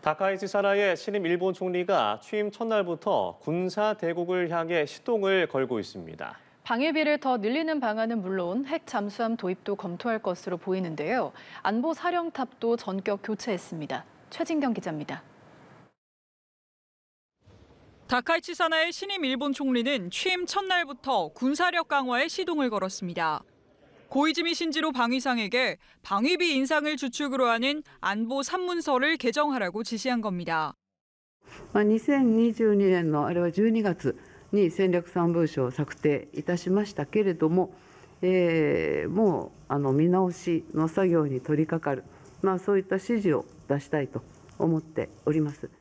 다카이치 사나의 신임 일본 총리가 취임 첫날부터 군사 대국을 향해 시동을 걸고 있습니다. 방위비를 더 늘리는 방안은 물론 핵 잠수함 도입도 검토할 것으로 보이는데요. 안보 사령탑도 전격 교체했습니다. 최진경 기자입니다. 다카이치 사나의 신임 일본 총리는 취임 첫날부터 군사력 강화에 시동을 걸었습니다. 고이즈미 신지로 방위상에게 방위비 인상을 주축으로 하는 안보 산문서를 개정하라고 지시한 겁니다. 2022年のあれは12月に戦略3文書を策定いたしましたけれども、もう見直しの作業に取り掛かる、そういった指示を出したいと思っております。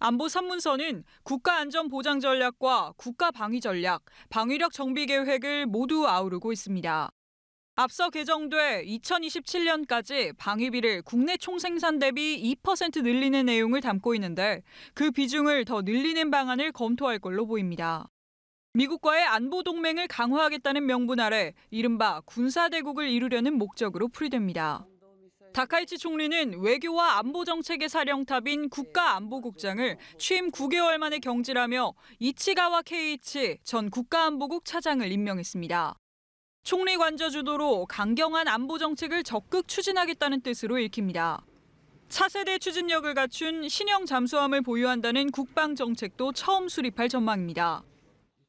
안보 산문서는 국가안전보장 전략과 국가방위 전략, 방위력 정비 계획을 모두 아우르고 있습니다. 앞서 개정돼 2027년까지 방위비를 국내 총생산 대비 2% 늘리는 내용을 담고 있는데 그 비중을 더 늘리는 방안을 검토할 걸로 보입니다. 미국과의 안보 동맹을 강화하겠다는 명분 아래 이른바 군사대국을 이루려는 목적으로 풀이됩니다. 다카이치 총리는 외교와 안보 정책의 사령탑인 국가안보국장을 취임 9개월 만에 경질하며 이치가와 케이이치 전 국가안보국 차장을 임명했습니다. 총리 관저 주도로 강경한 안보 정책을 적극 추진하겠다는 뜻으로 읽힙니다. 차세대 추진력을 갖춘 신형 잠수함을 보유한다는 국방 정책도 처음 수립할 전망입니다.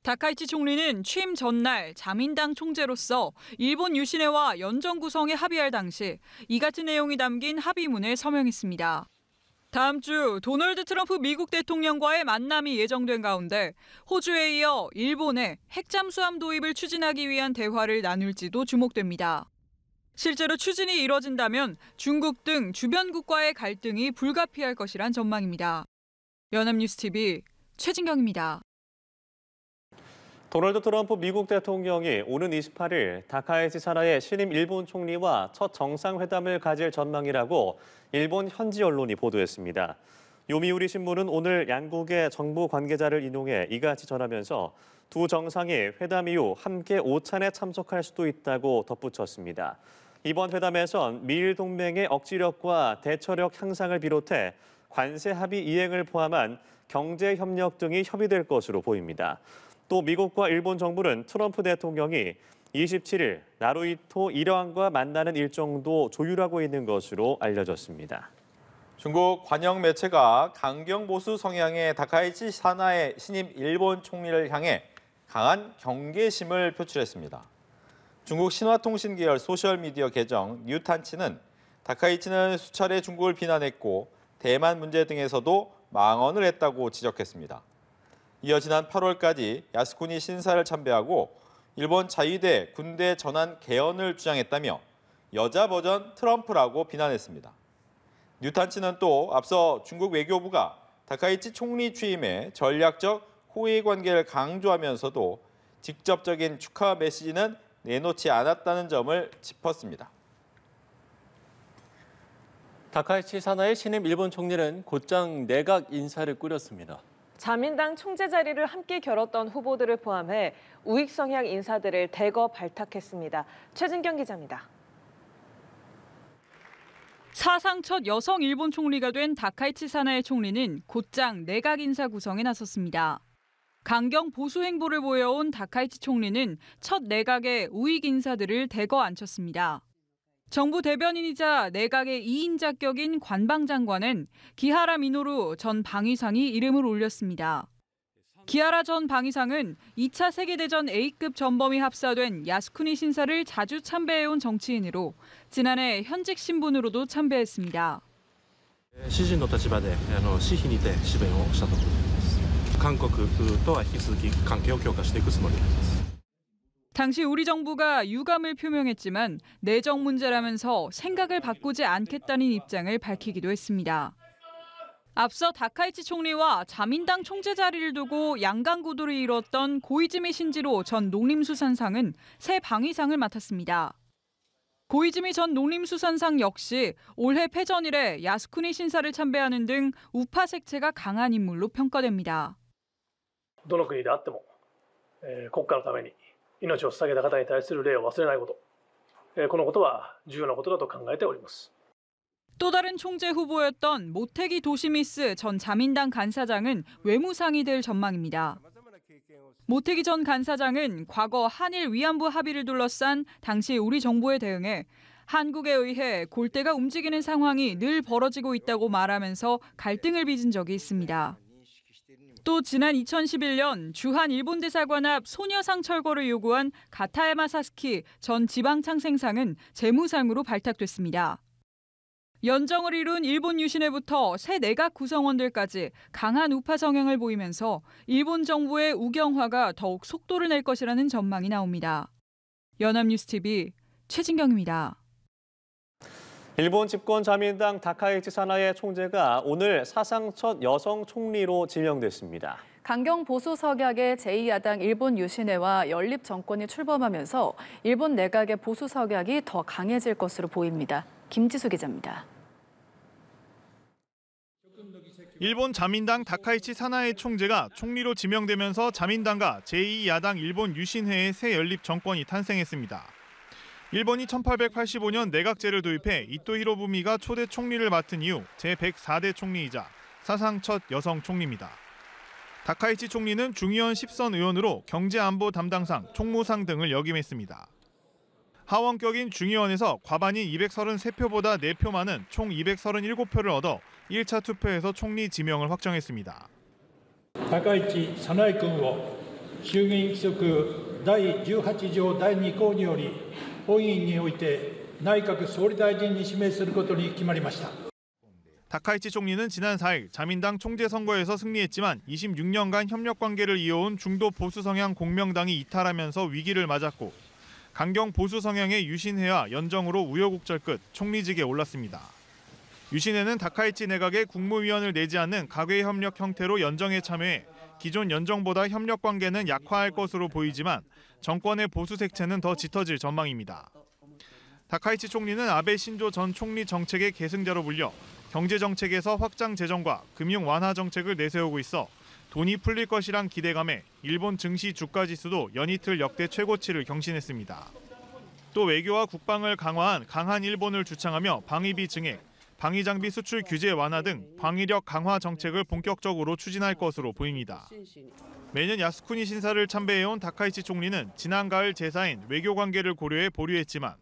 다카이치 총리는 취임 전날 자민당 총재로서 일본 유신회와 연정 구성에 합의할 당시 이 같은 내용이 담긴 합의문에 서명했습니다. 다음 주 도널드 트럼프 미국 대통령과의 만남이 예정된 가운데 호주에 이어 일본의 핵잠수함 도입을 추진하기 위한 대화를 나눌지도 주목됩니다. 실제로 추진이 이뤄진다면 중국 등 주변국과의 갈등이 불가피할 것이란 전망입니다. 연합뉴스TV 최진경입니다. 도널드 트럼프 미국 대통령이 오는 28일 다카이치 사나의 신임 일본 총리와 첫 정상회담을 가질 전망이라고 일본 현지 언론이 보도했습니다. 요미우리 신문은 오늘 양국의 정부 관계자를 인용해 이같이 전하면서 두 정상이 회담 이후 함께 오찬에 참석할 수도 있다고 덧붙였습니다. 이번 회담에선 미일 동맹의 억지력과 대처력 향상을 비롯해 관세 합의 이행을 포함한 경제 협력 등이 협의될 것으로 보입니다. 또 미국과 일본 정부는 트럼프 대통령이 27일 나루히토 일왕과 만나는 일정도 조율하고 있는 것으로 알려졌습니다. 중국 관영 매체가 강경 보수 성향의 다카이치 사나의 신임 일본 총리를 향해 강한 경계심을 표출했습니다. 중국 신화통신 계열 소셜미디어 계정 뉴탄치는 다카이치는 수차례 중국을 비난했고 대만 문제 등에서도 망언을 했다고 지적했습니다. 이어 지난 8월까지 야스쿠니 신사를 참배하고 일본 자위대 군대 전환 개헌을 주장했다며 여자 버전 트럼프라고 비난했습니다. 뉴탄치는 또 앞서 중국 외교부가 다카이치 총리 취임에 전략적 호의 관계를 강조하면서도 직접적인 축하 메시지는 내놓지 않았다는 점을 짚었습니다. 다카이치 사나의 신임 일본 총리는 곧장 내각 인사를 꾸렸습니다. 자민당 총재 자리를 함께 겨뤘던 후보들을 포함해 우익 성향 인사들을 대거 발탁했습니다. 최진경 기자입니다. 사상 첫 여성 일본 총리가 된 다카이치 사나의 총리는 곧장 내각 인사 구성에 나섰습니다. 강경 보수 행보를 보여온 다카이치 총리는 첫 내각의 우익 인사들을 대거 앉혔습니다. 정부 대변인이자 내각의 2인 자격인 관방장관은 기하라 미노루 전 방위상이 이름을 올렸습니다. 기하라 전 방위상은 2차 세계대전 A급 전범이 합사된 야스쿠니 신사를 자주 참배해온 정치인으로 지난해 현직 신분으로도 참배했습니다. 私人の立場で私費にて支援をしたところです。韓国とは引き続き関係を強化していくつもりです。 당시 우리 정부가 유감을 표명했지만 내정 문제라면서 생각을 바꾸지 않겠다는 입장을 밝히기도 했습니다. 앞서 다카이치 총리와 자민당 총재 자리를 두고 양강 구도를 이뤘던 고이즈미 신지로 전 농림수산상은 새 방위상을 맡았습니다. 고이즈미 전 농림수산상 역시 올해 패전 이래 야스쿠니 신사를 참배하는 등 우파 색채가 강한 인물로 평가됩니다. どの国であっても国家のために命を捧げた方に対する礼を忘れないこと、このことは重要なことだと考えております。또 다른 총재 후보였던 모태기 도시미스 전 자민당 간사장은 외무상이 될 전망입니다. 모태기 전 간사장은 과거 한일 위안부 합의를 둘러싼 당시 우리 정부에 대응해 한국에 의해 골대가 움직이는 상황이 늘 벌어지고 있다고 말하면서 갈등을 빚은 적이 있습니다. 또 지난 2011년 주한 일본 대사관 앞 소녀상 철거를 요구한 가타야마 사스키 전 지방창생상은 재무상으로 발탁됐습니다. 연정을 이룬 일본 유신회부터 새 내각 구성원들까지 강한 우파 성향을 보이면서 일본 정부의 우경화가 더욱 속도를 낼 것이라는 전망이 나옵니다. 연합뉴스TV 최진경입니다. 일본 집권 자민당 다카이치 사나에 총재가 오늘 사상 첫 여성 총리로 지명됐습니다. 강경 보수 석약의 제2야당 일본 유신회와 연립 정권이 출범하면서 일본 내각의 보수 석약이 더 강해질 것으로 보입니다. 김지수 기자입니다. 일본 자민당 다카이치 사나에 총재가 총리로 지명되면서 자민당과 제2야당 일본 유신회의 새 연립 정권이 탄생했습니다. 일본이 1885년 내각제를 도입해 이토 히로부미가 초대 총리를 맡은 이후 제104대 총리이자 사상 첫 여성 총리입니다. 다카이치 총리는 중의원 10선 의원으로 경제안보 담당상, 총무상 등을 역임했습니다. 하원격인 중의원에서 과반인 233표보다 4표 많은 총 237표를 얻어 1차 투표에서 총리 지명을 확정했습니다. 高市早苗君を衆議院規則第18条第2項により本院において内閣総理大臣に指名することに決まりました。 다카이치 총리는 지난 4일 자민당 총재 선거에서 승리했지만 26년간 협력 관계를 이어온 중도 보수 성향 공명당이 이탈하면서 위기를 맞았고 강경 보수 성향의 유신회와 연정으로 우여곡절 끝 총리직에 올랐습니다. 유신회는 다카이치 내각에 국무위원을 내지 않는 가괴 협력 형태로 연정에 참여해 기존 연정보다 협력 관계는 약화할 것으로 보이지만 정권의 보수 색채는 더 짙어질 전망입니다. 다카이치 총리는 아베 신조 전 총리 정책의 계승자로 불려 경제 정책에서 확장 재정과 금융 완화 정책을 내세우고 있어 돈이 풀릴 것이란 기대감에 일본 증시 주가 지수도 연이틀 역대 최고치를 경신했습니다. 또 외교와 국방을 강화한 강한 일본을 주창하며 방위비 증액, 방위장비 수출 규제 완화 등 방위력 강화 정책을 본격적으로 추진할 것으로 보입니다. 매년 야스쿠니 신사를 참배해온 다카이치 총리는 지난 가을 제사인 외교관계를 고려해 보류했지만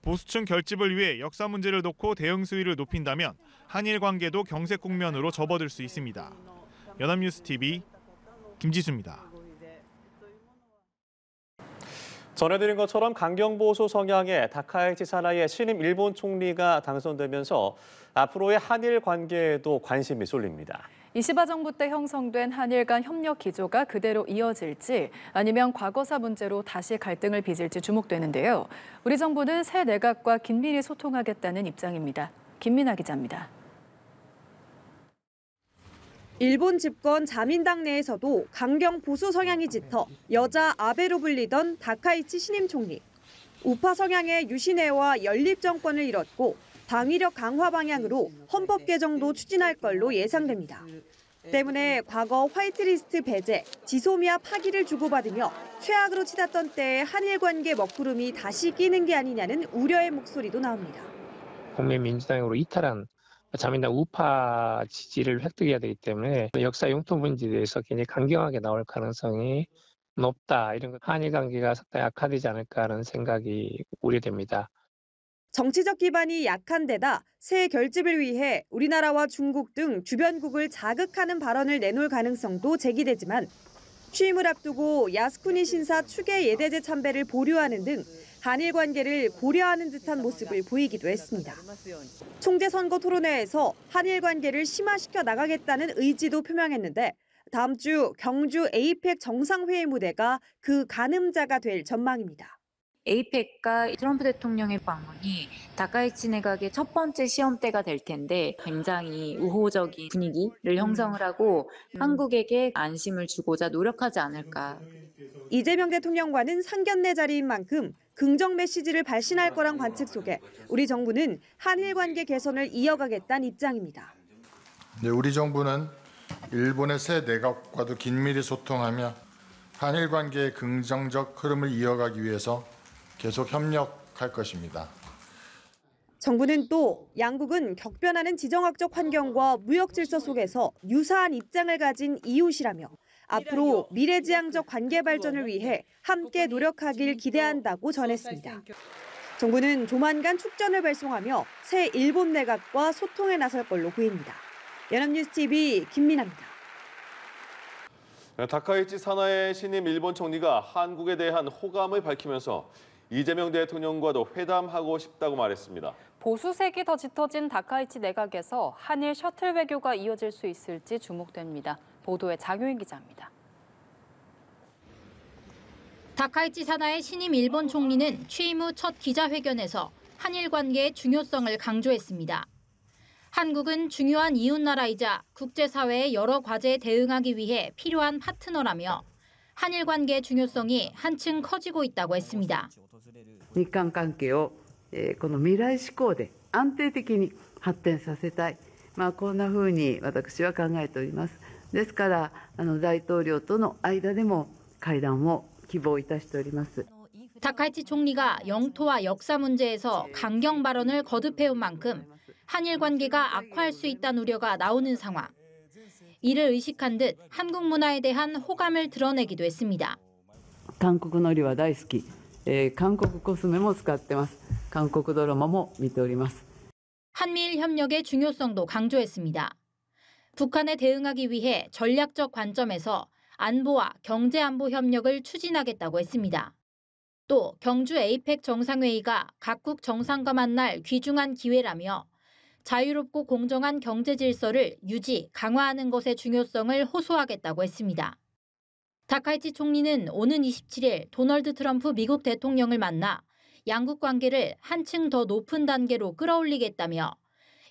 보수층 결집을 위해 역사 문제를 놓고 대응 수위를 높인다면 한일 관계도 경색 국면으로 접어들 수 있습니다. 연합뉴스TV 김지수입니다. 전해드린 것처럼 강경보수 성향의 다카이치 사나에 신임 일본 총리가 당선되면서 앞으로의 한일 관계에도 관심이 쏠립니다. 이시바 정부 때 형성된 한일 간 협력 기조가 그대로 이어질지 아니면 과거사 문제로 다시 갈등을 빚을지 주목되는데요. 우리 정부는 새 내각과 긴밀히 소통하겠다는 입장입니다. 김민아 기자입니다. 일본 집권 자민당 내에서도 강경 보수 성향이 짙어 여자 아베로 불리던 다카이치 신임 총리. 우파 성향의 유신회와 연립 정권을 이뤘고 방위력 강화 방향으로 헌법 개정도 추진할 걸로 예상됩니다. 때문에 과거 화이트리스트 배제, 지소미아 파기를 주고받으며 최악으로 치닫던 때의 한일 관계 먹구름이 다시 끼는 게 아니냐는 우려의 목소리도 나옵니다. 국민민주당으로 이탈한 자민당 우파 지지를 획득해야 되기 때문에 역사 융통 문제에 대해서 굉장히 강경하게 나올 가능성이 높다. 이런 것 한일 관계가 상당히 악화되지 않을까 하는 생각이 우려됩니다. 정치적 기반이 약한 데다 새 결집을 위해 우리나라와 중국 등 주변국을 자극하는 발언을 내놓을 가능성도 제기되지만 취임을 앞두고 야스쿠니 신사 추계 예대제 참배를 보류하는 등 한일 관계를 고려하는 듯한 모습을 보이기도 했습니다. 총재 선거 토론회에서 한일 관계를 심화시켜 나가겠다는 의지도 표명했는데 다음 주 경주 에이펙 정상회의 무대가 그 가늠자가 될 전망입니다. 에이펙과 트럼프 대통령의 방문이 다카이치 내각의 첫 번째 시험대가 될 텐데 굉장히 우호적인 분위기를 형성을 하고 한국에게 안심을 주고자 노력하지 않을까. 이재명 대통령과는 상견례 자리인 만큼 긍정 메시지를 발신할 거란 관측 속에 우리 정부는 한일 관계 개선을 이어가겠다는 입장입니다. 네, 우리 정부는 일본의 새 내각과도 긴밀히 소통하며 한일 관계의 긍정적 흐름을 이어가기 위해서 계속 협력할 것입니다. 정부는 또 양국은 격변하는 지정학적 환경과 무역 질서 속에서 유사한 입장을 가진 이웃이라며 앞으로 미래지향적 관계 발전을 위해 함께 노력하길 기대한다고 전했습니다. 정부는 조만간 축전을 발송하며 새 일본 내각과 소통에 나설 걸로 보입니다. 연합뉴스 TV 김민아입니다. 다카이치 사나의 신임 일본 총리가 한국에 대한 호감을 밝히면서 이재명 대통령과도 회담하고 싶다고 말했습니다. 보수색이 더 짙어진 다카이치 내각에서 한일 셔틀 외교가 이어질 수 있을지 주목됩니다. 보도에 장효인 기자입니다. 다카이치 사나의 신임 일본 총리는 취임 후 첫 기자회견에서 한일 관계의 중요성을 강조했습니다. 한국은 중요한 이웃나라이자 국제사회의 여러 과제에 대응하기 위해 필요한 파트너라며 한일 관계의 중요성이 한층 커지고 있다고 했습니다. 日韓関係をこの未来志向で安定的に発展させたい、こんなふうに私は考えております。ですから大統領との間でも会談を希望いたしております。 다카이치 총리가 영토와 역사 문제에서 강경 발언을 거듭해온 만큼 한일 관계가 악화할 수 있다는 우려가 나오는 상황. 이를 의식한 듯 한국 문화에 대한 호감을 드러내기도 했습니다. 韓国のりは大好き、韓国コスメも使ってます。韓国ドラマも見ております。 한미일 협력의 중요성도 강조했습니다. 북한에 대응하기 위해 전략적 관점에서 안보와 경제안보 협력을 추진하겠다고 했습니다. 또 경주 에이펙 정상회의가 각국 정상과 만날 귀중한 기회라며 자유롭고 공정한 경제 질서를 유지, 강화하는 것의 중요성을 호소하겠다고 했습니다. 다카이치 총리는 오는 27일 도널드 트럼프 미국 대통령을 만나 양국 관계를 한층 더 높은 단계로 끌어올리겠다며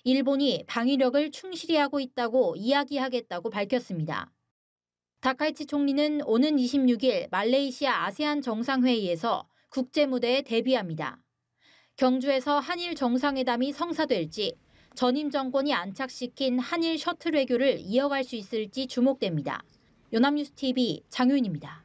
일본이 방위력을 충실히 하고 있다고 이야기하겠다고 밝혔습니다. 다카이치 총리는 오는 26일 말레이시아 아세안 정상회의에서 국제 무대에 데뷔합니다. 경주에서 한일 정상회담이 성사될지 전임 정권이 안착시킨 한일 셔틀 외교를 이어갈 수 있을지 주목됩니다. 연합뉴스 TV 장효인입니다.